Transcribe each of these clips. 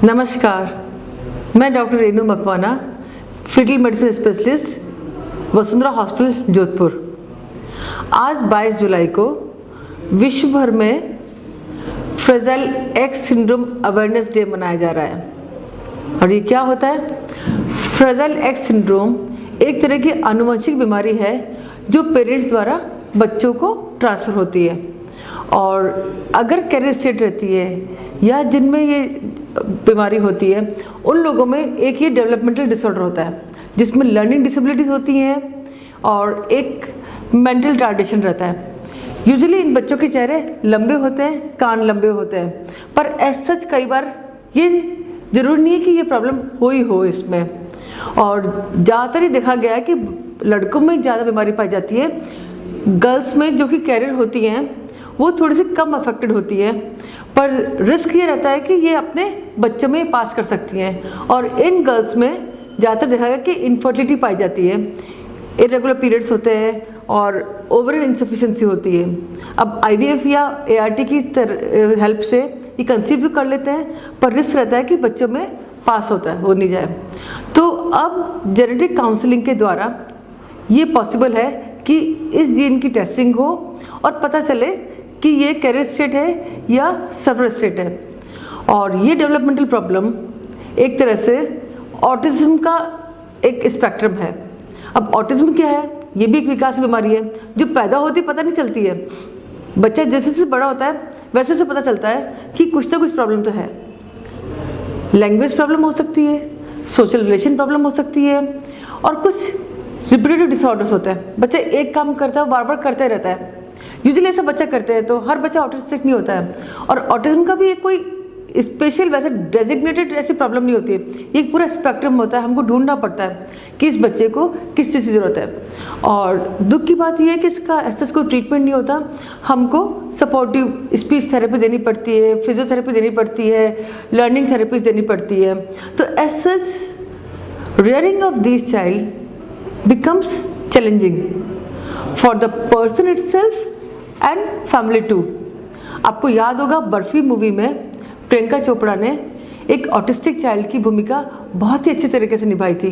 नमस्कार, मैं doctor Renu Makwana, fetal medicine specialist, Vasundhara hospital Jodhpur. आज 22 जुलाई को विश्व भर में fragile X syndrome awareness day मनाया जा रहा है। और ये क्या होता है? फ्रेजाइल एक्स सिंड्रोम एक तरह की आनुवंशिक बीमारी है जो पेरेंट्स द्वारा बच्चों को ट्रांसफ़र होती है। और अगर कैरियर स्टेट रहती है या जिनमें ये बीमारी होती है, उन लोगों में एक ये डेवलपमेंटल डिसऑर्डर होता है जिसमें लर्निंग डिसेबिलिटीज़ होती हैं और एक मेंटल रिटार्डेशन रहता है। यूजुअली इन बच्चों के चेहरे लंबे होते हैं, कान लंबे होते हैं, पर एज सच कई बार ये ज़रूरी नहीं है कि ये प्रॉब्लम हो इसमें। और ज़्यादातर ही देखा गया है कि लड़कों में ज़्यादा बीमारी पाई जाती है। गर्ल्स में जो कि कैरियर होती हैं वो थोड़ी सी कम अफेक्टेड होती है, पर रिस्क ये रहता है कि ये अपने बच्चों में पास कर सकती हैं। और इन गर्ल्स में ज़्यादातर देखा गया कि इनफर्टिलिटी पाई जाती है, इरेगुलर पीरियड्स होते हैं और ओवरिन इंसफिशिएंसी होती है। अब IVF या ART की हेल्प से ये कंसीव भी कर लेते हैं, पर रिस्क रहता है कि बच्चों में पास हो नहीं जाए। तो अब जेनेटिक काउंसलिंग के द्वारा ये पॉसिबल है कि इस जीन की टेस्टिंग हो और पता चले कि ये कैरियर स्टेट है या सर्वर स्टेट है। और ये डेवलपमेंटल प्रॉब्लम एक तरह से ऑटिज्म का एक स्पेक्ट्रम है। अब ऑटिज्म क्या है? ये भी एक विकास बीमारी है जो पैदा होती पता नहीं चलती है। बच्चा जैसे जैसे बड़ा होता है वैसे से पता चलता है कि कुछ ना कुछ प्रॉब्लम तो है। लैंग्वेज प्रॉब्लम हो सकती है, सोशल रिलेशन प्रॉब्लम हो सकती है, और कुछ रिपीटेटिव डिसऑर्डर्स होते हैं। बच्चा एक काम करता है, बार बार करता ही रहता है। यूजुअली ऐसा बच्चा करते हैं, तो हर बच्चा ऑटिस्टिक नहीं होता है। और ऑटिज्म का भी एक कोई स्पेशल वैसे डेजिग्नेटेड ऐसी प्रॉब्लम नहीं होती है, ये एक पूरा स्पेक्ट्रम होता है। हमको ढूंढना पड़ता है कि इस बच्चे को किस चीज़ की ज़रूरत है। और दुख की बात यह है कि इसका ऐसा कोई ट्रीटमेंट नहीं होता। हमको सपोर्टिव स्पीच थेरेपी देनी पड़ती है, फिजियोथेरेपी देनी पड़ती है, लर्निंग थेरेपीज देनी पड़ती है। तो as such rearing of these child becomes challenging for the person itself and family too। आपको याद होगा बर्फी मूवी में प्रियंका चोपड़ा ने एक ऑटिस्टिक चाइल्ड की भूमिका बहुत ही अच्छे तरीके से निभाई थी।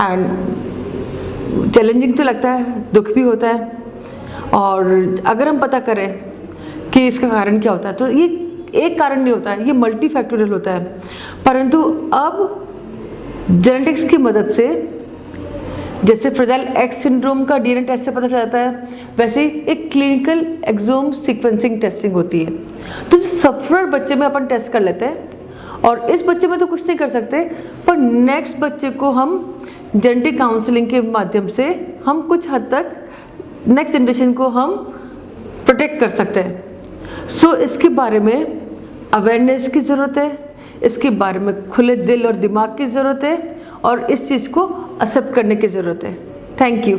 एंड चैलेंजिंग तो लगता है, दुख भी होता है। और अगर हम पता करें कि इसका कारण क्या होता है, तो ये एक कारण नहीं होता है, ये मल्टी फैक्टोरियल होता है। परंतु अब जेनेटिक्स की मदद से, जैसे फ्रेजाइल एक्स सिंड्रोम का DNA टेस्ट से पता चलता है, वैसे ही एक क्लिनिकल एक्सोम सीक्वेंसिंग टेस्टिंग होती है। तो सफरर बच्चे में अपन टेस्ट कर लेते हैं, और इस बच्चे में तो कुछ नहीं कर सकते, पर नेक्स्ट बच्चे को हम जेनेटिक काउंसलिंग के माध्यम से हम कुछ हद तक नेक्स्ट जनरेशन को हम प्रोटेक्ट कर सकते हैं। सो इसके बारे में अवेयरनेस की ज़रूरत है, इसके बारे में खुले दिल और दिमाग की ज़रूरत है, और इस चीज़ को एक्सेप्ट करने की ज़रूरत है। Thank you.